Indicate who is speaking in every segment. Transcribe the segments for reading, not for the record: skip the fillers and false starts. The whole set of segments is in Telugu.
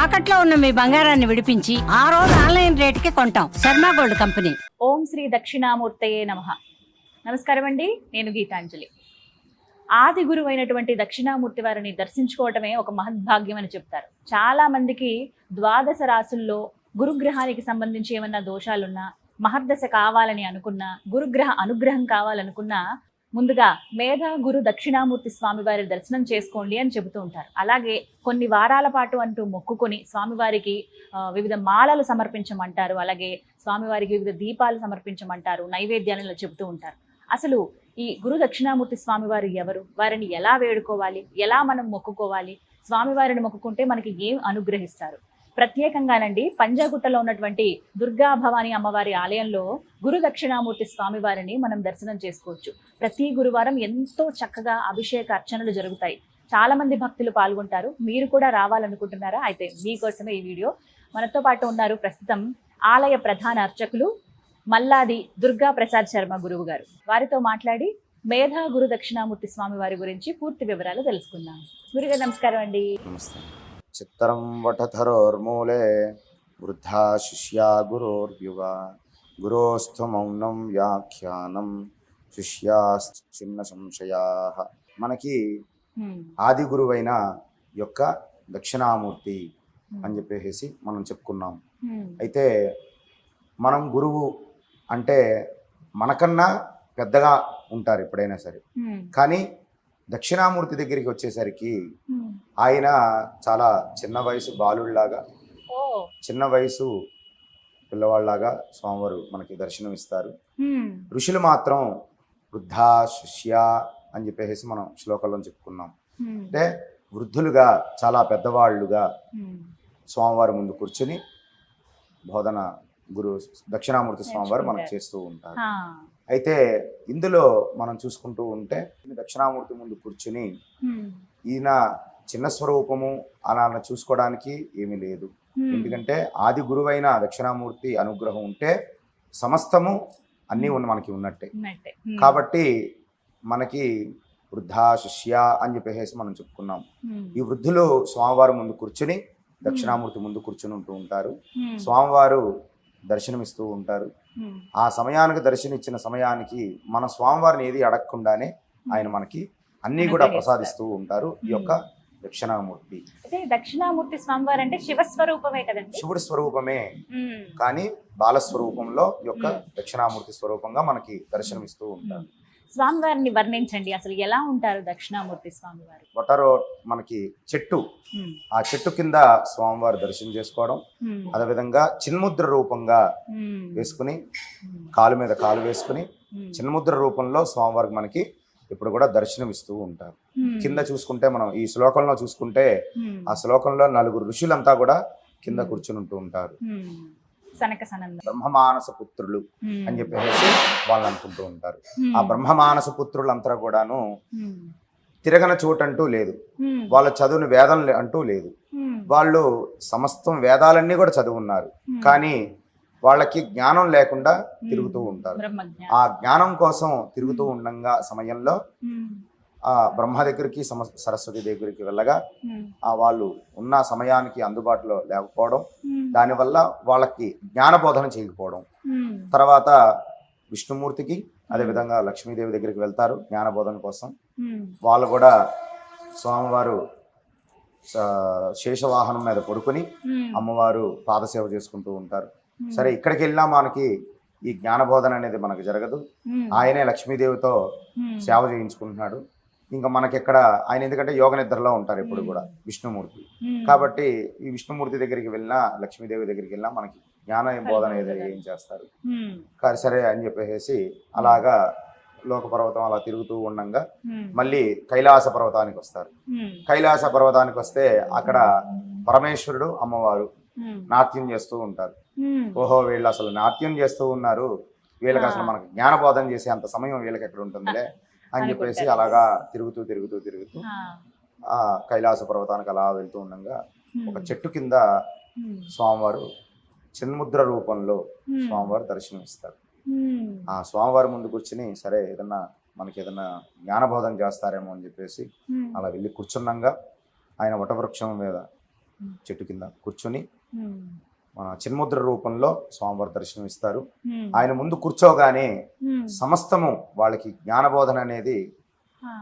Speaker 1: తాకట్లో ఉన్న మీ బంగారాన్ని విడిపించి ఆ రోజు ఆన్లైన్ రేటుకి కొంటాం. Sharma gold company.
Speaker 2: ఓం శ్రీ దక్షిణామూర్తయే నమః. నమస్కారం అండి, నేను గీతాంజలి. ఆది గురువు అయినటువంటి దక్షిణామూర్తి వారిని దర్శించుకోవటమే ఒక మహద్భాగ్యం అని చెప్తారు. చాలా మందికి ద్వాదశ రాసుల్లో గురుగ్రహానికి సంబంధించి ఏమన్నా దోషాలున్నా, మహర్దశ కావాలని అనుకున్నా, గురుగ్రహ అనుగ్రహం కావాలనుకున్నా ముందుగా మేధా గురు దక్షిణామూర్తి స్వామివారి దర్శనం చేసుకోండి అని చెబుతూ ఉంటారు. అలాగే కొన్ని వారాల పాటు అంటూ మొక్కుకొని స్వామివారికి వివిధ మాలలు సమర్పించమంటారు. అలాగే స్వామివారికి వివిధ దీపాలు సమర్పించమంటారు, నైవేద్యాలను చెబుతూ ఉంటారు. అసలు ఈ గురు దక్షిణామూర్తి స్వామివారు ఎవరు, వారిని ఎలా వేడుకోవాలి, ఎలా మనం మొక్కుకోవాలి, స్వామివారిని మొక్కుకుంటే మనకి ఏం అనుగ్రహిస్తారు? ప్రత్యేకంగానండి పంజాగుట్టలో ఉన్నటువంటి దుర్గా భవాని అమ్మవారి ఆలయంలో గురు దక్షిణామూర్తి స్వామివారిని మనం దర్శనం చేసుకోవచ్చు. ప్రతి గురువారం ఎంతో చక్కగా అభిషేక అర్చనలు జరుగుతాయి. చాలా మంది భక్తులు పాల్గొంటారు. మీరు కూడా రావాలనుకుంటున్నారా? అయితే మీకోసమే ఈ వీడియో. మనతో పాటు ఉన్నారు ప్రస్తుతం ఆలయ ప్రధాన అర్చకులు మల్లాది దుర్గా ప్రసాద్ శర్మ గురువు గారు. వారితో మాట్లాడి మేధా గురు దక్షిణామూర్తి స్వామి వారి గురించి పూర్తి వివరాలు తెలుసుకుందాం. గురుగారు నమస్కారం అండి.
Speaker 3: చిత్తరం వటధరోర్మూలే వృద్ధా శిష్యా గురోర్యువా గురోస్థు మౌనం వ్యాఖ్యానం శిష్యాశ్చిన్న సంశయా. మనకి ఆది గురువైన యొక్క దక్షిణామూర్తి అని చెప్పేసి మనం చెప్పుకున్నాం. అయితే మనం గురువు అంటే మనకన్నా పెద్దగా ఉంటారు ఎప్పుడైనా సరే, కానీ దక్షిణామూర్తి దగ్గరికి వచ్చేసరికి ఆయన చాలా చిన్న వయసు బాలుడిలాగా, చిన్న వయసు పిల్లవాళ్ళలాగా స్వామివారు మనకి దర్శనం ఇస్తారు. ఋషులు మాత్రం వృద్ధా శిష్య అని చెప్పేసి మనం శ్లోకంలో చెప్పుకున్నాం. అంటే వృద్ధులుగా, చాలా పెద్దవాళ్ళుగా స్వామివారి ముందు కూర్చుని బోధన గురు దక్షిణామూర్తి స్వామివారు మనకు చేస్తూ ఉంటారు. అయితే ఇందులో మనం చూసుకుంటూ ఉంటే దక్షిణామూర్తి ముందు కూర్చుని ఈయన చిన్న స్వరూపము అలా చూసుకోవడానికి ఏమీ లేదు. ఎందుకంటే ఆది గురువైన దక్షిణామూర్తి అనుగ్రహం ఉంటే సమస్తము అన్నీ మనకి ఉన్నట్టే. కాబట్టి మనకి వృద్ధా శిష్య అని చెప్పేసి మనం చెప్పుకున్నాం. ఈ వృద్ధులు స్వామివారి ముందు కూర్చుని దక్షిణామూర్తి ముందు కూర్చుని ఉంటూ ఉంటారు. స్వామివారు దర్శనమిస్తూ ఉంటారు. ఆ సమయానికి దర్శనమిచ్చిన సమయానికి మన స్వామివారిని ఏది అడగకుండానే ఆయన మనకి అన్నీ కూడా ప్రసాదిస్తూ ఉంటారు. ఈ యొక్క దక్షిణామూర్తి
Speaker 2: దక్షిణామూర్తి స్వామివారు అంటే శివస్వరూపమే కదండి.
Speaker 3: శివుడి స్వరూపమే, కానీ బాలస్వరూపంలో ఈ యొక్క దక్షిణామూర్తి స్వరూపంగా మనకి దర్శనమిస్తూ ఉంటారు.
Speaker 2: స్వామివారిని వర్ణించండి, అసలు ఎలా ఉంటారు దక్షిణామూర్తి స్వామివారు?
Speaker 3: వటరో మనకి చెట్టు, ఆ చెట్టు కింద స్వామివారు దర్శనం చేసుకోవడం, అదేవిధంగా చిన్ముద్ర రూపంగా వేసుకుని కాలు మీద కాలు వేసుకుని చిన్ముద్ర రూపంలో స్వామివారికి మనకి ఇప్పుడు కూడా దర్శనం ఇస్తూ ఉంటారు. కింద చూసుకుంటే మనం ఈ శ్లోకంలో చూసుకుంటే ఆ శ్లోకంలో 4 ఋషులంతా కూడా కింద కూర్చుని ఉంటూ ఉంటారు. బ్రహ్మమానస పుత్రులు అని చెప్పేసి వాళ్ళు అనుకుంటూ ఉంటారు. ఆ బ్రహ్మమానస పుత్రులంతా కూడాను తిరగని చోటంటూ లేదు, వాళ్ళ చదువుని వేదం అంటూ లేదు. వాళ్ళు సమస్తం వేదాలన్నీ కూడా చదువున్నారు, కానీ వాళ్ళకి జ్ఞానం లేకుండా తిరుగుతూ ఉంటారు. ఆ జ్ఞానం కోసం తిరుగుతూ ఉండగా సమయంలో ఆ బ్రహ్మ దగ్గరికి సరస్వతి దగ్గరికి వెళ్ళగా వాళ్ళు ఉన్న సమయానికి అందుబాటులో లేకపోవడం, దానివల్ల వాళ్ళకి జ్ఞానబోధన చేయకపోవడం. తర్వాత విష్ణుమూర్తికి అదేవిధంగా లక్ష్మీదేవి దగ్గరికి వెళ్తారు జ్ఞానబోధన కోసం. వాళ్ళు కూడా స్వామివారు శేషవాహనం మీద పడుకొని అమ్మవారు పాదసేవ చేసుకుంటూ ఉంటారు. సరే, ఇక్కడికి వెళ్ళినా మనకి ఈ జ్ఞానబోధన అనేది మనకు జరగదు. ఆయనే లక్ష్మీదేవితో సేవ చేయించుకుంటున్నాడు. ఇంకా మనకెక్కడ ఆయన, ఎందుకంటే యోగ నిద్రలో ఉంటారు ఎప్పుడు కూడా విష్ణుమూర్తి. కాబట్టి ఈ విష్ణుమూర్తి దగ్గరికి వెళ్ళినా లక్ష్మీదేవి దగ్గరికి వెళ్ళినా మనకి జ్ఞాన బోధన ఏం చేస్తారు. కానీ సరే అని చెప్పేసి అలాగా లోక పర్వతం అలా తిరుగుతూ ఉండగా మళ్ళీ కైలాస పర్వతానికి వస్తారు. కైలాస పర్వతానికి వస్తే అక్కడ పరమేశ్వరుడు అమ్మవారు నాట్యం చేస్తూ ఉంటారు. ఓహో, వీళ్ళు అసలు నాట్యం చేస్తూ ఉన్నారు, వీళ్ళకి అసలు మనకు జ్ఞానబోధన చేసే అంత సమయం వీళ్ళకి ఎక్కడ ఉంటుందిలే అని చెప్పేసి అలాగా తిరుగుతూ తిరుగుతూ తిరుగుతూ ఆ కైలాస పర్వతానికి అలా వెళ్తూ ఉండగా ఒక చెట్టు కింద స్వామివారు చిన్ముద్ర రూపంలో స్వామివారు దర్శనం ఇస్తారు. ఆ స్వామివారి ముందు కూర్చుని సరే మనకి ఏదన్నా జ్ఞానబోధన చేస్తారేమో అని చెప్పేసి అలా వెళ్ళి కూర్చున్నాగా ఆయన వటవృక్షం మీద చెట్టు కింద కూర్చొని
Speaker 2: ఉమ్,
Speaker 3: మన చిన్ముద్ర రూపంలో స్వామివారి దర్శనం ఇస్తారు.
Speaker 2: ఉమ్,
Speaker 3: ఆయన ముందు కూర్చోగానే
Speaker 2: ఉమ్,
Speaker 3: సమస్తము వాళ్ళకి జ్ఞానబోధన అనేది
Speaker 2: ఆ,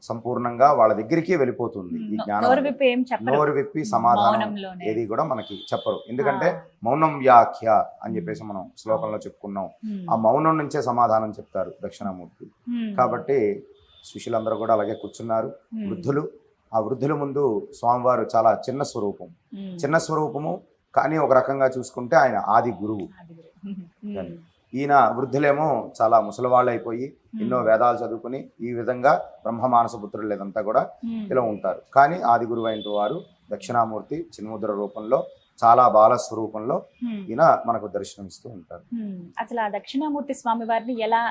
Speaker 3: సంపూర్ణంగా వాళ్ళ దగ్గరికి వెళ్ళిపోతుంది. ఈ జ్ఞానం
Speaker 2: నోరు విప్పి ఏం చెప్పరు.
Speaker 3: నోరు విప్పి సమాధానం
Speaker 2: మౌనంలోనే.
Speaker 3: ఏది కూడా మనకి చెప్పరు. ఎందుకంటే
Speaker 2: ఆ.
Speaker 3: మౌనం వ్యాఖ్య అని చెప్పేసి మనం శ్లోకంలో చెప్పుకున్నాం.
Speaker 2: ఉమ్,
Speaker 3: ఆ మౌనం నుంచే సమాధానం చెప్తారు దక్షిణామూర్తి.
Speaker 2: ఉమ్,
Speaker 3: కాబట్టి శిష్యులందరూ కూడా అలాగే కూర్చున్నారు.
Speaker 2: ఉమ్,
Speaker 3: వృద్ధులు, ఆ వృద్ధుల ముందు స్వామివారు చాలా చిన్న స్వరూపం,
Speaker 2: ఉమ్,
Speaker 3: చిన్న స్వరూపము, కానీ ఒక రకంగా చూసుకుంటే ఆయన ఆది గురువు.
Speaker 2: అది గురు. ఉమ్,
Speaker 3: కానీ ఈయన వృద్ధులేమో చాలా ముసలివాళ్ళు అయిపోయి ఎన్నో వేదాలు చదువుకుని ఈ విధంగా బ్రహ్మమానస పుత్రులు ఇదంతా కూడా
Speaker 2: ఉమ్,
Speaker 3: ఇలా ఉంటారు. కానీ ఆది గురువు అయిన వారు దక్షిణామూర్తి చిన్ముద్ర రూపంలో చాలా బాల స్వరూపంలో
Speaker 2: ఉమ్,
Speaker 3: ఈయన మనకు దర్శనమిస్తూ ఉంటారు.
Speaker 2: ఉమ్. అసలు ఆ దక్షిణామూర్తి స్వామి వారిని ఎలా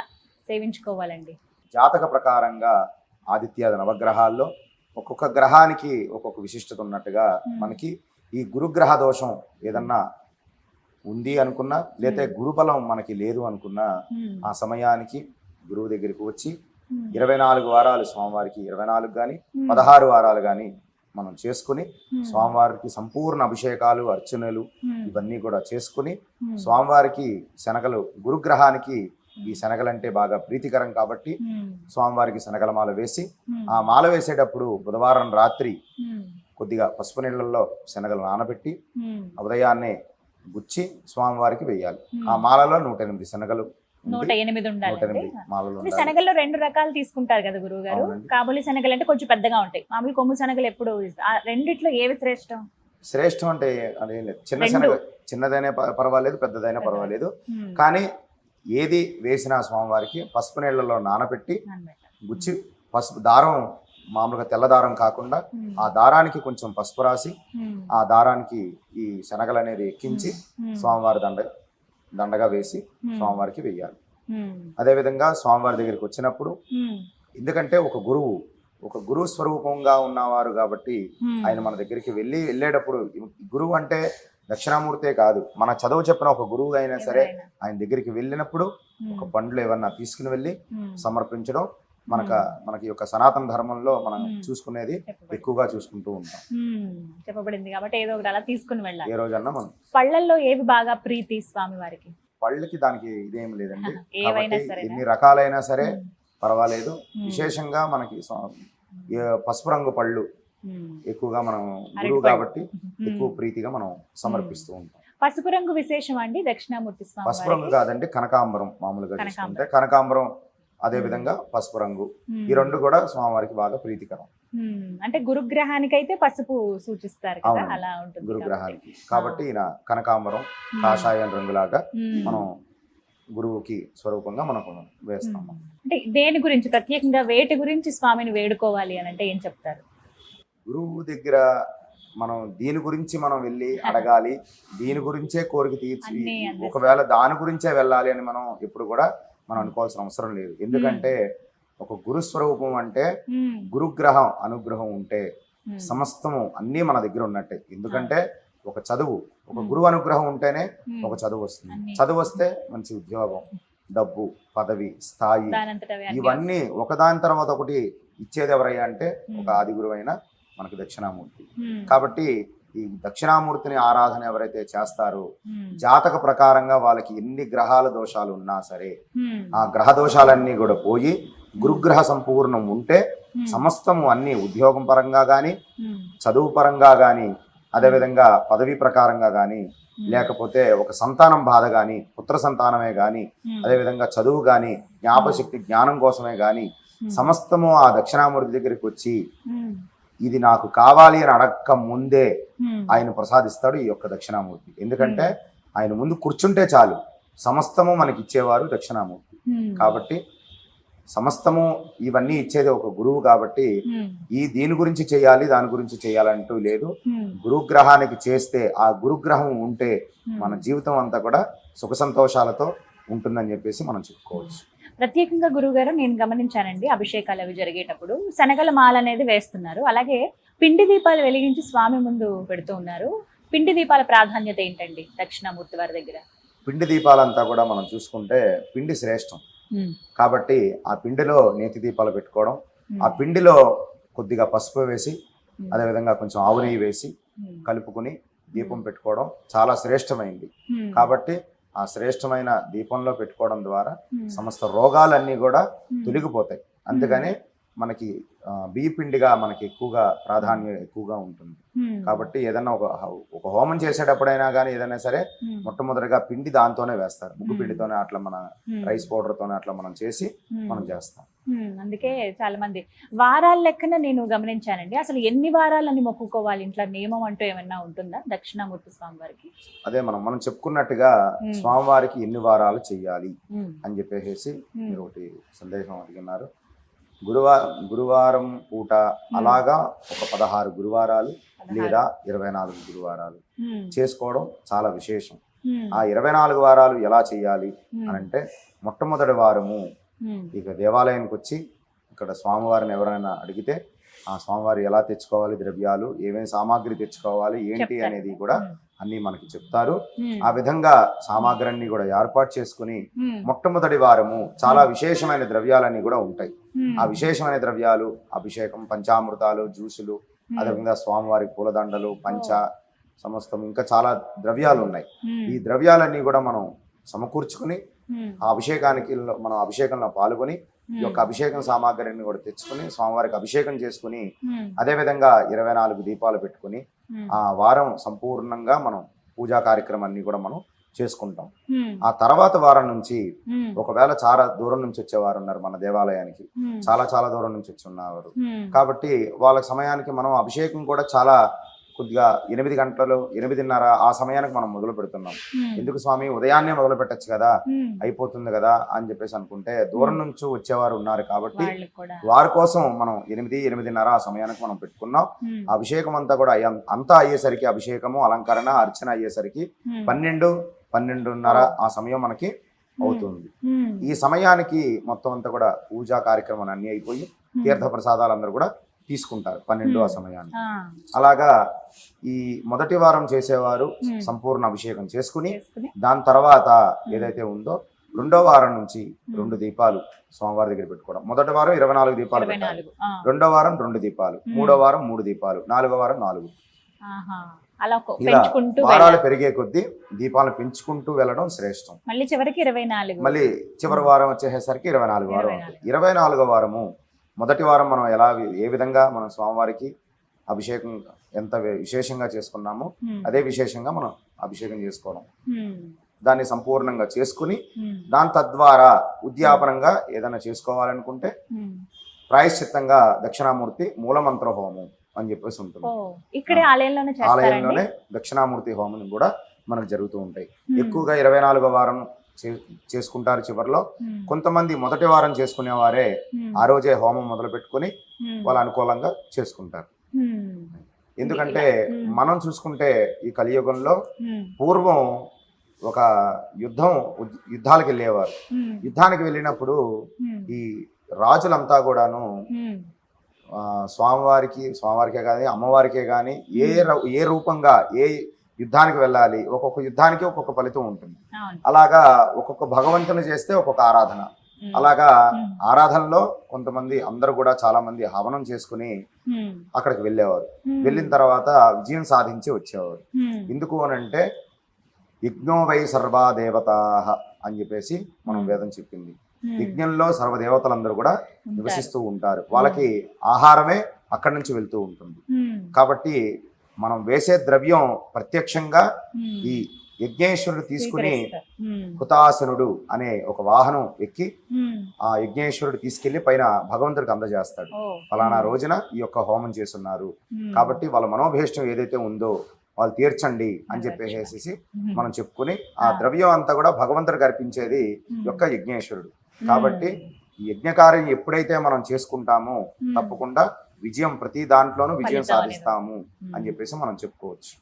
Speaker 2: సేవించుకోవాలండి?
Speaker 3: జాతక ప్రకారంగా ఆదిత్యాది నవగ్రహాల్లో ఒక్కొక్క గ్రహానికి ఒక్కొక్క విశిష్టత ఉన్నట్టుగా మనకి ఈ గురుగ్రహ దోషం ఏదన్నా ఉంది అనుకున్నా, లేతే గురుబలం మనకి లేదు అనుకున్నా,
Speaker 2: ఉమ్,
Speaker 3: ఆ సమయానికి గురువు దగ్గరికి వచ్చి
Speaker 2: ఉమ్,
Speaker 3: 24 వారాలు స్వామివారికి 24 కానీ
Speaker 2: ఉమ్,
Speaker 3: 16 వారాలు కానీ మనం చేసుకుని
Speaker 2: ఉమ్,
Speaker 3: స్వామివారికి సంపూర్ణ అభిషేకాలు అర్చనలు
Speaker 2: ఉమ్,
Speaker 3: ఇవన్నీ కూడా చేసుకుని
Speaker 2: ఉమ్,
Speaker 3: స్వామివారికి శనగలు, గురుగ్రహానికి ఈ శనగలంటే బాగా ప్రీతికరం కాబట్టి
Speaker 2: ఉమ్,
Speaker 3: స్వామివారికి శనగల మాల వేసి,
Speaker 2: ఉమ్,
Speaker 3: ఆ మాల వేసేటప్పుడు బుధవారం రాత్రి
Speaker 2: ఉమ్,
Speaker 3: కొద్దిగా పసుపు నీళ్ళల్లో శనగలు నానబెట్టి
Speaker 2: ఉమ్,
Speaker 3: ఉదయాన్నే గుచ్చి స్వామివారికి వేయాలి.
Speaker 2: ఉమ్.
Speaker 3: ఆ మాలలో 108 శనగలు ఉండి,
Speaker 2: 108 ఉండాలండి.
Speaker 3: 108 మాలలు
Speaker 2: అంటే
Speaker 3: ఉండాలి.
Speaker 2: శనగల్లో 2 రకాలు తీసుకుంటారు కదా గురువు గారు.
Speaker 3: అవునండి.
Speaker 2: కాబూలి శనగలు అంటే కొంచెం పెద్దగా ఉంటాయి, మామూలు కొమ్ము శనగలు ఎప్పుడు ఆ రెండిట్లో ఏవి శ్రేష్టం?
Speaker 3: శ్రేష్టం అంటే అదేం లేదు, చిన్న
Speaker 2: రెండు.
Speaker 3: శనగ చిన్నదైనా పర్వాలేదు, పెద్దదైనా పర్వాలేదు.
Speaker 2: ఉమ్,
Speaker 3: కానీ ఏది వేసినా స్వామివారికి పసుపు నీళ్ళలో నానబెట్టి
Speaker 2: అన్నమాట.
Speaker 3: గుచ్చి, పసుపు దారం మామూలుగా తెల్ల దారం కాకుండా
Speaker 2: ఉమ్,
Speaker 3: ఆ దారానికి కొంచెం పసుపు రాసి
Speaker 2: ఉమ్,
Speaker 3: ఆ దారానికి ఈ శనగలు అనేది ఎక్కించి
Speaker 2: ఉమ్,
Speaker 3: స్వామివారి దండగా వేసి
Speaker 2: ఉమ్,
Speaker 3: స్వామివారికి వెయ్యాలి.
Speaker 2: ఉమ్,
Speaker 3: అదేవిధంగా స్వామివారి దగ్గరికి వచ్చినప్పుడు,
Speaker 2: ఉమ్,
Speaker 3: ఎందుకంటే ఒక గురువు స్వరూపంగా ఉన్నవారు కాబట్టి
Speaker 2: ఉమ్,
Speaker 3: ఆయన మన దగ్గరికి వెళ్ళేటప్పుడు గురువు అంటే దక్షిణామూర్తే కాదు, మన చదువు చెప్పిన ఒక గురువు అయినా సరే
Speaker 2: ఎవరైనా.
Speaker 3: ఆయన దగ్గరికి వెళ్ళినప్పుడు
Speaker 2: ఉమ్,
Speaker 3: ఒక పండ్లు ఏమన్నా తీసుకుని వెళ్ళి
Speaker 2: ఉమ్,
Speaker 3: సమర్పించడం మనకి యొక్క సనాతన ధర్మంలో మనం
Speaker 2: ఉమ్.
Speaker 3: చూసుకునేది
Speaker 2: చెప్పబడింది.
Speaker 3: ఎక్కువగా చూసుకుంటూ ఉంటాం.
Speaker 2: ఉమ్, చెప్పబడింది కాబట్టి ఏదో ఒకటి అలా తీసుకుని వెళ్ళాలి.
Speaker 3: ఏ రోజన్నా మనం
Speaker 2: పళ్ళల్లో ఏవి బాగా ప్రీతి స్వామి వారికి?
Speaker 3: పళ్ళకి దానికి ఇదేం లేదండి.
Speaker 2: ఏవైనా
Speaker 3: కాబట్టి
Speaker 2: సరేనా?
Speaker 3: ఎన్ని రకాలైనా సరే
Speaker 2: ఉమ్,
Speaker 3: పర్వాలేదు.
Speaker 2: ఉమ్,
Speaker 3: విశేషంగా మనకి పసుపు రంగు పళ్ళు
Speaker 2: ఉమ్,
Speaker 3: ఎక్కువగా మనం
Speaker 2: అరటి
Speaker 3: గురువు
Speaker 2: పళ్ళు.
Speaker 3: కాబట్టి ఎక్కువ
Speaker 2: ఉమ్.
Speaker 3: ప్రీతిగా మనం సమర్పిస్తూ ఉంటాం.
Speaker 2: పసుపు రంగు విశేషం అండి దక్షిణామూర్తి స్వామి
Speaker 3: పసుపు రంగు
Speaker 2: వారికి?
Speaker 3: కాదండి, కనకాంబరం మామూలుగా
Speaker 2: కనకాంబరం.
Speaker 3: చూసుకుంటే కనకాంబరం, అదే విధంగా పసుపు రంగు,
Speaker 2: ఉమ్,
Speaker 3: ఈ రెండు కూడా స్వామివారికి బాగా ప్రీతికరం.
Speaker 2: ఉమ్, అంటే గురుగ్రహానికి అయితే పసుపు సూచిస్తారు కదా,
Speaker 3: అవునండి.
Speaker 2: అలా ఉంటుంది
Speaker 3: గురుగ్రహానికి కాబట్టి ఈయన కనకాంబరం
Speaker 2: కాబట్టి.
Speaker 3: కాషాయం రంగులాగా
Speaker 2: ఉమ్,
Speaker 3: మనం గురువుకి స్వరూపంగా మనకు వేస్తాం.
Speaker 2: ఉమ్. అంటే దేని గురించి ప్రత్యేకంగా వేటి గురించి స్వామిని వేడుకోవాలి అని అంటే ఏం చెప్తారు?
Speaker 3: గురువు దగ్గర మనం దీని గురించి మనం వెళ్ళి అడగాలి, దీని గురించే కోరిక తీర్చి,
Speaker 2: అన్నీ అందిస్తాం.
Speaker 3: ఒకవేళ దాని గురించే వెళ్ళాలి అని మనం ఎప్పుడు కూడా మనం అనుకోవాల్సిన అవసరం లేదు. ఎందుకంటే ఒక గురు స్వరూపం అంటే
Speaker 2: ఉమ్,
Speaker 3: గురుగ్రహం అనుగ్రహం ఉంటే
Speaker 2: ఉమ్,
Speaker 3: సమస్తము అన్నీ మన దగ్గర ఉన్నట్టే. ఎందుకంటే ఒక చదువు, ఒక గురువు అనుగ్రహం ఉంటేనే
Speaker 2: ఉమ్,
Speaker 3: ఒక చదువు వస్తుంది.
Speaker 2: అన్నీ.
Speaker 3: చదువు వస్తే మంచి ఉద్యోగం, డబ్బు, పదవి, స్థాయి,
Speaker 2: దానంతట అవే అన్నీ
Speaker 3: ఇవన్నీ ఒకదాని తర్వాత ఒకటి ఇచ్చేది ఎవరయ్యా అంటే ఒక
Speaker 2: ఉమ్.
Speaker 3: ఆది గురువు అయిన మనకి దక్షిణామూర్తి.
Speaker 2: ఉమ్,
Speaker 3: కాబట్టి ఈ దక్షిణామూర్తిని ఆరాధన ఎవరైతే చేస్తారో
Speaker 2: ఉమ్,
Speaker 3: జాతక ప్రకారంగా వాళ్ళకి ఎన్ని గ్రహాల దోషాలు ఉన్నా సరే
Speaker 2: ఉమ్,
Speaker 3: ఆ గ్రహ దోషాలన్నీ కూడా పోయి గురుగ్రహ సంపూర్ణం ఉంటే
Speaker 2: ఉమ్,
Speaker 3: సమస్తము అన్ని ఉద్యోగం పరంగా కానీ,
Speaker 2: ఉమ్,
Speaker 3: చదువు పరంగా కానీ, అదేవిధంగా పదవి ప్రకారంగా కానీ,
Speaker 2: ఉమ్,
Speaker 3: లేకపోతే ఒక సంతానం బాధ కానీ, పుత్ర సంతానమే కానీ,
Speaker 2: ఉమ్,
Speaker 3: అదేవిధంగా చదువు కానీ, జ్ఞాపశక్తి జ్ఞానం కోసమే కానీ
Speaker 2: ఉమ్,
Speaker 3: సమస్తము ఆ దక్షిణామూర్తి దగ్గరికి వచ్చి
Speaker 2: ఉమ్,
Speaker 3: ఇది నాకు కావాలి అని అడక్క ముందే
Speaker 2: ఉమ్,
Speaker 3: ఆయన ప్రసాదిస్తాడు ఈ యొక్క దక్షిణామూర్తి. ఎందుకంటే ఆయన ముందు కూర్చుంటే చాలు సమస్తము మనకి ఇచ్చేవారు దక్షిణామూర్తి.
Speaker 2: ఉమ్,
Speaker 3: కాబట్టి సమస్తము ఇవన్నీ ఇచ్చేది ఒక గురువు కాబట్టి
Speaker 2: ఉమ్,
Speaker 3: దీని గురించి చేయాలి, దాని గురించి చేయాలంటూ లేదు.
Speaker 2: ఉమ్,
Speaker 3: గురుగ్రహానికి చేస్తే ఆ గురుగ్రహం ఉంటే
Speaker 2: ఉమ్.
Speaker 3: మన జీవితం అంతా కూడా సుఖ సంతోషాలతో ఉంటుందని చెప్పేసి మనం చెప్పుకోవచ్చు.
Speaker 2: ప్రత్యేకంగా గురువుగారు నేను గమనించానండి, అభిషేకాలు అవి జరిగేటప్పుడు శనగల మాల అనేది వేస్తున్నారు, అలాగే పిండి దీపాలు వెలిగించి స్వామి ముందు పెడుతూ ఉన్నారు. పిండి దీపాల ప్రాధాన్యత ఏంటండి దక్షిణామూర్తి వారి దగ్గర?
Speaker 3: పిండి దీపాలంతా కూడా మనం చూసుకుంటే పిండి శ్రేష్టం
Speaker 2: ఉమ్,
Speaker 3: కాబట్టి ఆ పిండిలో నేతి దీపాలు పెట్టుకోవడం,
Speaker 2: ఉమ్,
Speaker 3: ఆ పిండిలో కొద్దిగా పసుపు వేసి,
Speaker 2: ఉమ్,
Speaker 3: అదేవిధంగా కొంచెం ఆవు నెయ్యి వేసి, కలుపుకుని దీపం పెట్టుకోవడం చాలా శ్రేష్టమైంది. కాబట్టి ఆ శ్రేష్టమైన దీపంలో పెట్టుకోవడం ద్వారా సమస్త రోగాలన్నీ కూడా తొలగిపోతాయి. అందుకని మనకి బియ్య పిండిగా మనకి ఎక్కువగా ప్రాధాన్యం ఎక్కువగా ఉంటుంది. కాబట్టి ఏదైనా ఒక హోమం చేసేటప్పుడైనా కానీ ఏదైనా సరే మొట్టమొదటిగా పిండి దాంతోనే వేస్తారు. ముగ్గు పిండితోనే అట్లా మన రైస్ పౌడర్ తోనే అట్లా మనం చేసి మనం చేస్తాం.
Speaker 2: అందుకే చాలా మంది వారాల లెక్కన నేను గమనించానండి. అసలు ఎన్ని వారాలని మొక్కుకోవాలి, ఇంట్లో నియమం అంటూ ఏమన్నా ఉంటుందా దక్షిణామూర్తి స్వామి వారికి?
Speaker 3: అదే మనం చెప్పుకున్నట్టుగా స్వామివారికి ఎన్ని వారాలు చెయ్యాలి అని చెప్పేసి మీరు ఒకటి సందేశం అడిగినారు. గురువారం పూట అలాగా ఒక 16 గురువారాలు లేదా 24 గురువారాలు చేసుకోవడం చాలా విశేషం. ఆ 24 వారాలు ఎలా చేయాలి అని అంటే, మొట్టమొదటి వారము ఇక దేవాలయానికి వచ్చి ఇక్కడ స్వామివారిని ఎవరైనా అడిగితే ఆ స్వామివారి ఎలా తెచ్చుకోవాలి, ద్రవ్యాలు ఏమేమి సామాగ్రి తెచ్చుకోవాలి ఏంటి అనేది కూడా అన్ని మనకి చెప్తారు. ఆ విధంగా సామాగ్రిని కూడా ఏర్పాటు చేసుకుని మొట్టమొదటి వారము చాలా విశేషమైన ద్రవ్యాలన్నీ కూడా ఉంటాయి. ఆ విశేషమైన ద్రవ్యాలు అభిషేకం, పంచామృతాలు, జ్యూసులు, అదేవిధంగా స్వామివారికి పూలదండలు, పంచ సమస్తం ఇంకా చాలా ద్రవ్యాలు ఉన్నాయి. ఈ ద్రవ్యాలన్నీ కూడా మనం సమకూర్చుకుని ఆ అభిషేకానికి మనం అభిషేకంలో పాల్గొని ఈ యొక్క అభిషేకం సామాగ్రిని కూడా తెచ్చుకుని స్వామివారికి అభిషేకం చేసుకుని అదే విధంగా 24 దీపాలు పెట్టుకుని ఆ వారం సంపూర్ణంగా మనం పూజా కార్యక్రమాన్ని కూడా మనం చేసుకుంటాం. ఆ తర్వాత వారం నుంచి ఒకవేళ చాలా దూరం నుంచి వచ్చేవారు ఉన్నారు మన దేవాలయానికి, చాలా దూరం నుంచి వచ్చి ఉన్నవారు. కాబట్టి వాళ్ళ సమయానికి మనం అభిషేకం కూడా చాలా కొద్దిగా 8 గంటలు 8:30 ఆ సమయానికి మనం మొదలు పెడుతున్నాం. ఎందుకు స్వామి ఉదయాన్నే మొదలు పెట్టచ్చు కదా, అయిపోతుంది కదా అని చెప్పేసి అనుకుంటే దూరం నుంచి వచ్చేవారు ఉన్నారు. కాబట్టి వారి కోసం మనం 8-8:30 ఆ సమయానికి మనం పెట్టుకున్నాం. అభిషేకం అంతా కూడా అంతా అయ్యేసరికి అభిషేకము, అలంకరణ, అర్చన అయ్యేసరికి 12-12:30 ఆ సమయం మనకి అవుతుంది. ఈ సమయానికి మొత్తం అంతా కూడా పూజా కార్యక్రమం అన్ని అయిపోయి తీర్థ ప్రసాదాలు అందరూ కూడా తీసుకుంటారు 12 ఆ సమయాన్ని. అలాగా ఈ మొదటి వారం చేసేవారు సంపూర్ణ అభిషేకం చేసుకుని దాని తర్వాత ఏదైతే ఉందో రెండో వారం నుంచి 2 దీపాలు స్వామివారి దగ్గర పెట్టుకోవడం. మొదటి వారం 24 దీపాలు పెట్టాలి, రెండో వారం 2 దీపాలు, మూడో వారం 3 దీపాలు, 4వ వారం 4. ఇలా వారాలు పెరిగే కొద్దీ దీపాలను పెంచుకుంటూ వెళ్ళడం శ్రేష్టం.
Speaker 2: మళ్ళీ చివరికి 24,
Speaker 3: మళ్ళీ చివరి వారం వచ్చేసరికి 24 వారం. 24వ వారము మొదటి వారం మనం ఏ విధంగా మనం స్వామివారికి అభిషేకం ఎంత విశేషంగా చేసుకున్నామో అదే విశేషంగా మనం అభిషేకం చేసుకోవడం, దాన్ని సంపూర్ణంగా చేసుకుని దాని తద్వారా ఉద్యాపనంగా ఏదైనా చేసుకోవాలనుకుంటే ప్రాయశ్చిత్తంగా దక్షిణామూర్తి మూలమంత్ర హోమం అని చెప్పేసి ఉంటుంది.
Speaker 2: ఇక్కడే ఆలయంలోనే
Speaker 3: దక్షిణామూర్తి హోమం కూడా మనకు జరుగుతూ ఉంటాయి. ఎక్కువగా 24వ వారం చేసుకుంటారు. చివరిలో కొంతమంది మొదటి వారం చేసుకునేవారే ఆ రోజే హోమం మొదలు పెట్టుకుని వాళ్ళ అనుకూలంగా చేసుకుంటారు. ఎందుకంటే మనం చూసుకుంటే ఈ కలియుగంలో పూర్వం ఒక యుద్ధాలకు వెళ్ళేవారు. యుద్ధానికి వెళ్ళినప్పుడు ఈ రాజులంతా కూడాను స్వామివారికే కానీ అమ్మవారికే కానీ ఏ రూపంగా ఏ యుద్ధానికి వెళ్ళాలి, ఒక్కొక్క యుద్ధానికి ఒక్కొక్క ఫలితం ఉంటుంది. అలాగా ఒక్కొక్క భగవంతుని చేస్తే ఒక్కొక్క ఆరాధన. అలాగా ఆరాధనలో కొంతమంది అందరూ కూడా చాలా మంది హవనం చేసుకుని అక్కడికి వెళ్ళేవారు. వెళ్ళిన తర్వాత విజయం సాధించి వచ్చేవారు. ఎందుకు అనంటే యజ్ఞో వై సర్వా దేవతా అని చెప్పేసి మనం వేదం చెప్పింది. యజ్ఞంలో సర్వదేవతలందరూ కూడా నివసిస్తూ ఉంటారు. వాళ్ళకి ఆహారమే అక్కడి నుంచి వెళ్తూ ఉంటుంది. కాబట్టి మనం వేసే ద్రవ్యం ప్రత్యక్షంగా ఈ యజ్ఞేశ్వరుడు తీసుకుని హుతాసనుడు అనే ఒక వాహనం ఎక్కి ఆ యజ్ఞేశ్వరుడు తీసుకెళ్లి పైన భగవంతుడికి అందజేస్తాడు. ఫలానా రోజున ఈ యొక్క హోమం చేస్తున్నారు కాబట్టి వాళ్ళ మనోభీష్టం ఏదైతే ఉందో వాళ్ళు తీర్చండి అని చెప్పేసి మనం చెప్పుకుని ఆ ద్రవ్యం అంతా కూడా భగవంతుడికి అర్పించేది యొక్క యజ్ఞేశ్వరుడు. కాబట్టి ఈ యజ్ఞకార్యం ఎప్పుడైతే మనం చేసుకుంటామో తప్పకుండా విజయం ప్రతి దాంట్లోనూ విజయం సాధిస్తాము అని చెప్పేసి మనం చెప్పుకోవచ్చు.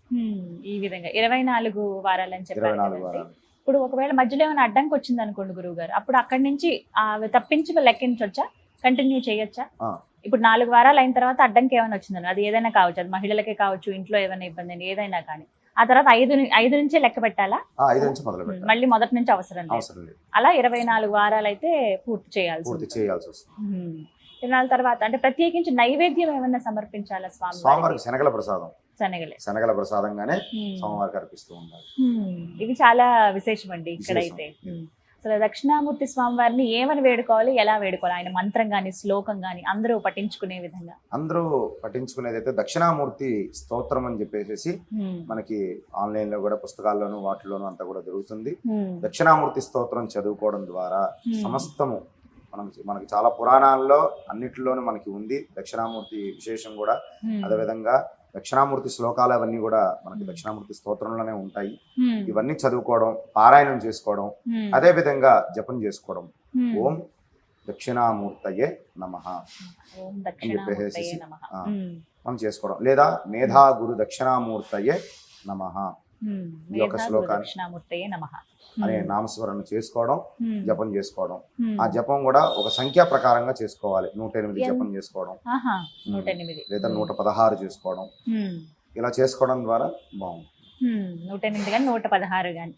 Speaker 2: ఈ విధంగా 24 వారాలని చెప్పారు. ఇప్పుడు ఒకవేళ మధ్యలో ఏమైనా అడ్డంకి వచ్చింది అనుకోండి గురువు గారు, అప్పుడు అక్కడి నుంచి తప్పించి లెక్కించవచ్చా, కంటిన్యూ చేయొచ్చా? ఇప్పుడు 4 వారాలు అయిన తర్వాత అడ్డంకి ఏమైనా వచ్చిందని, అది ఏదైనా కావచ్చు, అది మహిళలకే కావచ్చు, ఇంట్లో ఏదైనా ఇబ్బంది ఏదైనా కానీ, ఆ తర్వాత 5 నుంచే లెక్క పెట్టాలా?
Speaker 3: 5 నుంచి మొదలు పెట్టాలి,
Speaker 2: మళ్ళీ మొదటి నుంచి అవసరం లేదు. అలా 24 వారాలు అయితే పూర్తి చేయాల్సి వస్తుంది. 24 తర్వాత అంటే ప్రత్యేకించి నైవేద్యం ఏమన్నా సమర్పించాలా స్వామివారికి?
Speaker 3: శనగల ప్రసాదం శనగల ప్రసాదంగానే స్వామివారికి అర్పిస్తూ ఉండాలి.
Speaker 2: ఇది చాలా విశేషం అండి ఇక్కడైతే. అసలు దక్షిణామూర్తి స్వామివారిని ఏమని వేడుకోవాలి, ఎలా వేడుకోవాలి, ఆయన మంత్రం గాని శ్లోకం గాని అందరూ పఠించుకునే విధంగా?
Speaker 3: అందరూ పఠించుకునేది అయితే దక్షిణామూర్తి స్తోత్రం అని చెప్పేసి మనకి ఆన్లైన్ లో కూడా పుస్తకాల్లోనూ వాటిలోనూ అంతా కూడా దొరుకుతుంది. దక్షిణామూర్తి స్తోత్రం చదువుకోవడం ద్వారా సమస్తము మనకి చాలా పురాణాల్లో అన్నిటిలోనూ మనకి ఉంది దక్షిణామూర్తి విశేషం కూడా. అదేవిధంగా దక్షిణామూర్తి శ్లోకాలు అవన్నీ కూడా మనకి దక్షిణామూర్తి స్తోత్రంలోనే ఉంటాయి. ఇవన్నీ చదువుకోవడం, పారాయణం చేసుకోవడం, అదే విధంగా జపం చేసుకోవడం. ఓం దక్షిణామూర్తయే నమః అని చెప్పేసి మనం చేసుకోవడం. లేదా మేధా గురు దక్షిణామూర్తయే నమః ఈ యొక్క శ్లోకాన్ని అనే నామస్మరణ చేసుకోవడం, జపం చేసుకోవడం. ఆ జపం కూడా ఒక సంఖ్యా ప్రకారంగా చేసుకోవాలి. 108 జపం చేసుకోవడం, లేదా 116 చేసుకోవడం. ఇలా చేసుకోవడం ద్వారా బాగుంది.
Speaker 2: 108 కానీ 116 కానీ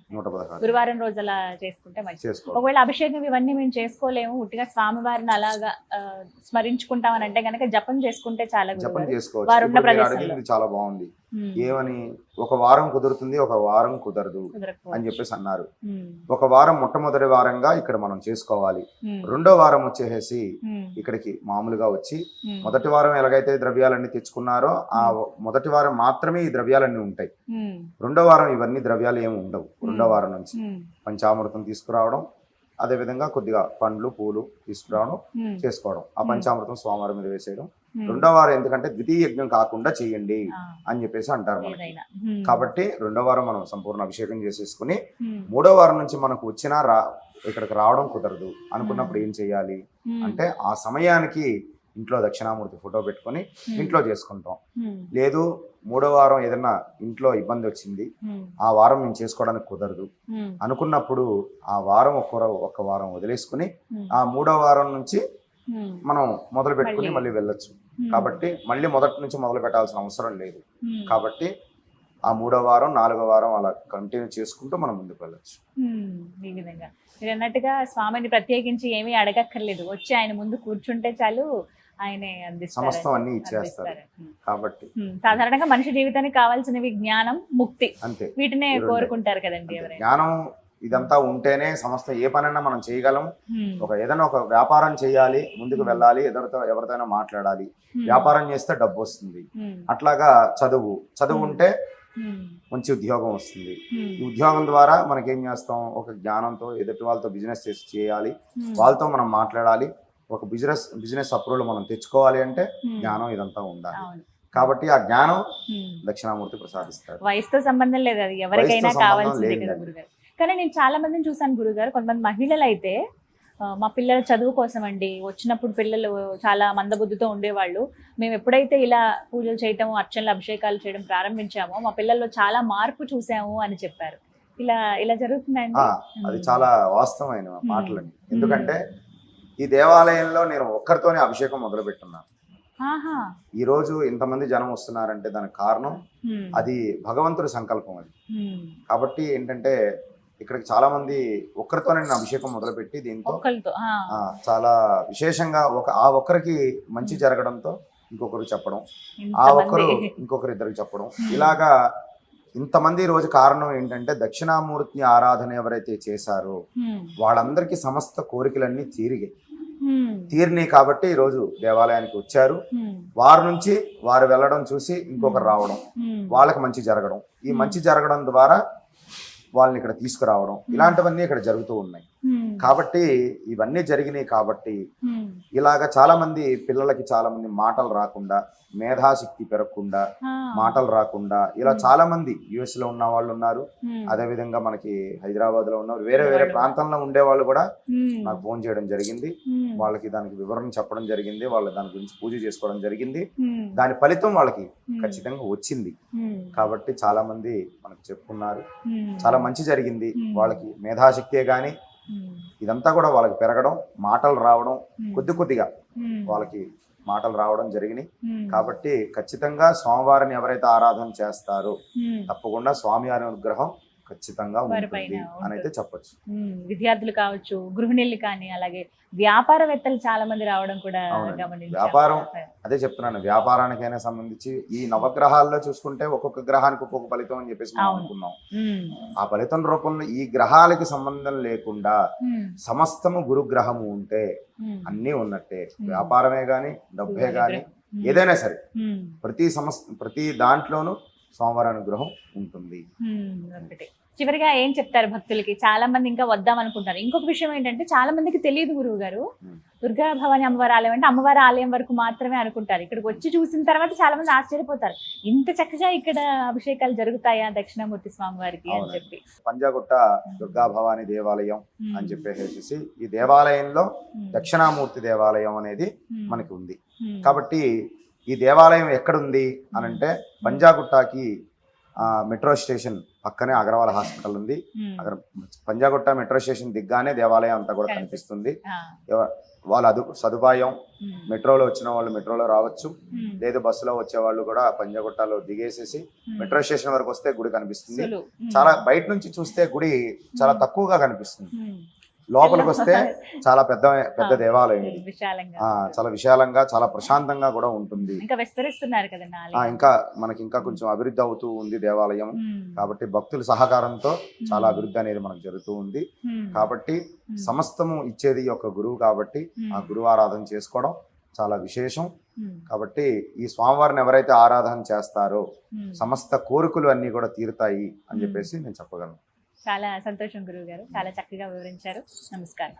Speaker 2: గురువారం రోజు అలా చేసుకుంటే మంచిది. ఒకవేళ అభిషేకం ఇవన్నీ మేము చేసుకోలేము, ఉట్టిగా స్వామివారిని అలాగా స్మరించుకుంటామని అంటే కనుక జపం చేసుకుంటే చాలా
Speaker 3: జపం చేసుకోవచ్చు. చాలా బాగుంది. ఏమని ఒక వారం కుదురుతుంది, ఒక వారం కుదరదు అని చెప్పేసి అన్నారు. ఒక వారం మొట్టమొదటి వారంగా ఇక్కడ మనం చేసుకోవాలి. రెండో వారం వచ్చేసి ఇక్కడికి మామూలుగా వచ్చి మొదటి వారం ఎలాగైతే ద్రవ్యాలన్నీ తెచ్చుకున్నారో ఆ మొదటి వారం మాత్రమే ఈ ద్రవ్యాలన్నీ ఉంటాయి. రెండో వారం ఇవన్నీ ద్రవ్యాలు ఏమి ఉండవు. రెండో వారం నుంచి పంచామృతం తీసుకురావడం, అదేవిధంగా కొద్దిగా పండ్లు పూలు తీసుకురావడం, చేసుకోవడం. ఆ పంచామృతం స్వామివారి మీద వేసేయడం. రెండో వారం ఎందుకంటే ద్వితీయ యజ్ఞం కాకుండా చేయండి అని చెప్పేసి అంటారు మనకి. కాబట్టి రెండో వారం మనం సంపూర్ణ అభిషేకం చేసేసుకుని మూడో వారం నుంచి మనకు వచ్చినా ఇక్కడికి రావడం కుదరదు అనుకున్నప్పుడు ఏం చేయాలి అంటే ఆ సమయానికి ఇంట్లో దక్షిణామూర్తి ఫోటో పెట్టుకొని ఇంట్లో చేసుకుంటాం. లేదు మూడో వారం ఏదైనా ఇంట్లో ఇబ్బంది వచ్చింది, ఆ వారం మేము చేసుకోవడానికి కుదరదు అనుకున్నప్పుడు ఆ వారం ఒక్క వారం వదిలేసుకుని ఆ మూడో వారం నుంచి మనం మొదలు పెట్టుకుని మళ్ళీ వెళ్ళొచ్చు. కాబట్టి మళ్ళీ మొదటి నుంచి మొదలు పెట్టాల్సిన అవసరం లేదు. కాబట్టి ఆ మూడో వారం, నాలుగో వారం అలా కంటిన్యూ చేసుకుంటూ మనం ముందుకు వెళ్ళొచ్చు.
Speaker 2: ఈ విధంగా మీరు అన్నట్టుగా స్వామిని ప్రత్యేకించి ఏమీ అడగక్కర్లేదు, వచ్చి ఆయన ముందు కూర్చుంటే చాలు, ఆయనే
Speaker 3: సమస్తం అన్ని ఇచ్చేస్తారు. కాబట్టి
Speaker 2: సాధారణంగా మనిషి జీవితానికి కావాల్సినవి జ్ఞానం, ముక్తి, అంతే, వీటినే కోరుకుంటారు కదండి ఎవరైనా.
Speaker 3: జ్ఞానం ఇదంతా ఉంటేనే సమస్త ఏ పనైనా మనం చేయగలం. ఏదైనా ఒక వ్యాపారం చేయాలి, ముందుకు వెళ్ళాలి, ఎవరితోనైనా మాట్లాడాలి, వ్యాపారం చేస్తే డబ్బు వస్తుంది. అట్లాగా చదువు ఉంటే మంచి ఉద్యోగం వస్తుంది. ఈ ఉద్యోగం ద్వారా మనకేం చేస్తాం, ఒక జ్ఞానంతో ఎదుటి వాళ్ళతో బిజినెస్ చేయాలి, వాళ్ళతో మనం మాట్లాడాలి, ఒక బిజినెస్ అప్రూవల్ మనం తెచ్చుకోవాలి అంటే జ్ఞానం ఇదంతా ఉండాలి. కాబట్టి ఆ జ్ఞానం దక్షిణామూర్తి ప్రసాదిస్తారు.
Speaker 2: వయసుతో సంబంధం లేదు, అది ఎవరికైనా కావాల్సిందే కదా గురుగారు. కానీ నేను చాలా మందిని చూసాను గురుగారు, కొంతమంది మహిళలు అయితే మా పిల్లల చదువు కోసం అండి, వచ్చినప్పుడు పిల్లలు చాలా మందబుద్ధితో ఉండేవాళ్ళు, మేము ఎప్పుడైతే ఇలా పూజలు చేయటం, అర్చనలు, అభిషేకాలు చేయడం ప్రారంభించామో మా పిల్లల్లో చాలా మార్పు చూసాము అని చెప్పారు. ఇలా జరుగుతుందండి?
Speaker 3: అది చాలా వాస్తవమైన మాటలండి. ఎందుకంటే ఈ దేవాలయంలో నేను ఒక్కరితోనే అభిషేకం మొదలు పెట్టున్నాను. ఈ రోజు ఇంతమంది జనం వస్తున్నారంటే దానికి కారణం అది భగవంతుడి సంకల్పం. అది కాబట్టి ఏంటంటే ఇక్కడికి చాలా మంది ఒక్కరితోనే నేను అభిషేకం మొదలుపెట్టి దీంతో చాలా విశేషంగా ఆ ఒక్కరికి మంచి జరగడంతో ఇంకొకరు చెప్పడం, ఆ ఒక్కరు ఇంకొకరు ఇద్దరికి చెప్పడం, ఇలాగా ఇంతమంది రోజు కారణం ఏంటంటే దక్షిణామూర్తి ఆరాధన ఎవరైతే చేశారో వాళ్ళందరికీ సమస్త కోరికలన్నీ తీరినాయి. కాబట్టి ఈ రోజు దేవాలయానికి వచ్చారు. వారి నుంచి వారు వెళ్ళడం చూసి ఇంకొకరు రావడం, వాళ్ళకి మంచి జరగడం, ఈ మంచి జరగడం ద్వారా వాళ్ళని ఇక్కడ తీసుకురావడం, ఇలాంటివన్నీ ఇక్కడ జరుగుతూ ఉన్నాయి. కాబట్టి ఇవన్నీ జరిగినాయి. కాబట్టి ఇలాగా చాలా మంది పిల్లలకి చాలా మంది మాటలు రాకుండా, మేధాశక్తి పెరగకుండా, మాటలు రాకుండా ఇలా చాలా మంది యుఎస్ లో ఉన్న వాళ్ళు ఉన్నారు. అదే విధంగా మనకి హైదరాబాద్ లో ఉన్నారు, వేరే వేరే ప్రాంతంలో ఉండే వాళ్ళు కూడా నాకు ఫోన్ చేయడం జరిగింది. వాళ్ళకి దానికి వివరణ చెప్పడం జరిగింది, వాళ్ళ దాని గురించి పూజ చేసుకోవడం జరిగింది. దాని ఫలితం వాళ్ళకి ఖచ్చితంగా వచ్చింది. కాబట్టి చాలా మంది మనకు చెప్పుకున్నారు, చాలా మంచి జరిగింది. వాళ్ళకి మేధాశక్తే గాని ఇదంతా కూడా వాళ్ళకి పెరగడం, మాటలు రావడం, కొద్దిగా వాళ్ళకి మాటలు రావడం జరిగినాయి. కాబట్టి ఖచ్చితంగా స్వామివారిని ఎవరైతే ఆరాధన చేస్తారో తప్పకుండా స్వామి అనుగ్రహం ఖచ్చితంగా
Speaker 2: వారిపైన
Speaker 3: ఉంటుంది అని అయితే చెప్పొచ్చు.
Speaker 2: విద్యార్థులు కావచ్చు, గృహిణులు కానీ, అలాగే వ్యాపారవేత్తలు చాలా మంది రావడం కూడా
Speaker 3: అవునండి.
Speaker 2: గమనించాము.
Speaker 3: వ్యాపారం అదే చెప్తున్నాను, వ్యాపారానికైనా సంబంధించి ఈ నవగ్రహాల్లో చూసుకుంటే ఒక్కొక్క గ్రహానికి ఒక్కొక్క ఫలితం అని చెప్పేసి మనం
Speaker 2: అవును.
Speaker 3: అనుకున్నాం.
Speaker 2: ఉమ్,
Speaker 3: ఆ ఫలితం రూపంలో ఈ గ్రహాలకి సంబంధం లేకుండా
Speaker 2: ఉమ్,
Speaker 3: సమస్తము గురుగ్రహము ఉంటే
Speaker 2: ఉమ్,
Speaker 3: అన్నీ ఉన్నట్టే. వ్యాపారమే గాని, డబ్బే
Speaker 2: గురు
Speaker 3: గాని,
Speaker 2: అనుగ్రహం.
Speaker 3: ఏదైనా సరే
Speaker 2: ఉమ్,
Speaker 3: ప్రతి దాంట్లోనూ స్వామివారి అనుగ్రహం ఉంటుంది.
Speaker 2: ఒకటి చివరిగా ఏం చెప్తారు భక్తులకి? చాలా మంది ఇంకా వద్దాం అనుకుంటారు. ఇంకొక విషయం ఏంటంటే చాలా మందికి తెలియదు గురువు గారు, దుర్గా భవాని అమ్మవారి ఆలయం అంటే అమ్మవారి ఆలయం వరకు మాత్రమే అనుకుంటారు. ఇక్కడికి వచ్చి చూసిన తర్వాత చాలా మంది ఆశ్చర్యపోతారు, ఇంత చక్కగా ఇక్కడ అభిషేకాలు జరుగుతాయా దక్షిణామూర్తి స్వామి వారికి అని చెప్పి.
Speaker 3: పంజాగుట్ట దుర్గా భవాని దేవాలయం అని చెప్పేసి ఈ దేవాలయంలో దక్షిణామూర్తి దేవాలయం అనేది మనకి ఉంది. కాబట్టి ఈ దేవాలయం ఎక్కడుంది అని అంటే పంజాగుట్టకి మెట్రో స్టేషన్ పక్కనే అగర్వాల్ హాస్పిటల్ ఉంది. అక్కడ పంజాగుట్ట మెట్రో స్టేషన్ దిగ్గానే దేవాలయం అంతా కూడా కనిపిస్తుంది. వాళ్ళ సదుపాయం మెట్రోలో వచ్చిన వాళ్ళు మెట్రోలో రావచ్చు, లేదు బస్సులో వచ్చే వాళ్ళు కూడా పంజాగుట్టలో దిగేసేసి మెట్రో స్టేషన్ వరకు వస్తే గుడి కనిపిస్తుంది. చాలా బయట నుంచి చూస్తే గుడి చాలా తక్కువగా కనిపిస్తుంది, లోపలికి వస్తే చాలా పెద్ద దేవాలయం ఇది. చాలా విశాలంగా చాలా ప్రశాంతంగా కూడా ఉంటుంది.
Speaker 2: ఇంకా విస్తరిస్తున్నారు కదండి,
Speaker 3: ఇంకా మనకి ఇంకా కొంచెం అభివృద్ధి అవుతూ ఉంది దేవాలయం. కాబట్టి భక్తుల సహకారంతో చాలా అభివృద్ధి అనేది మనకు జరుగుతూ ఉంది. కాబట్టి సమస్తము ఇచ్చేది ఒక గురువు, కాబట్టి ఆ గురువు ఆరాధన చేసుకోవడం చాలా విశేషం. కాబట్టి ఈ స్వామివారిని ఎవరైతే ఆరాధన చేస్తారో సమస్త కోరికలు అన్ని కూడా తీరుతాయి అని చెప్పేసి నేను చెప్పగలను.
Speaker 2: చాలా సంతోషం గురువు గారు, చాలా చక్కగా వివరించారు. నమస్కారం.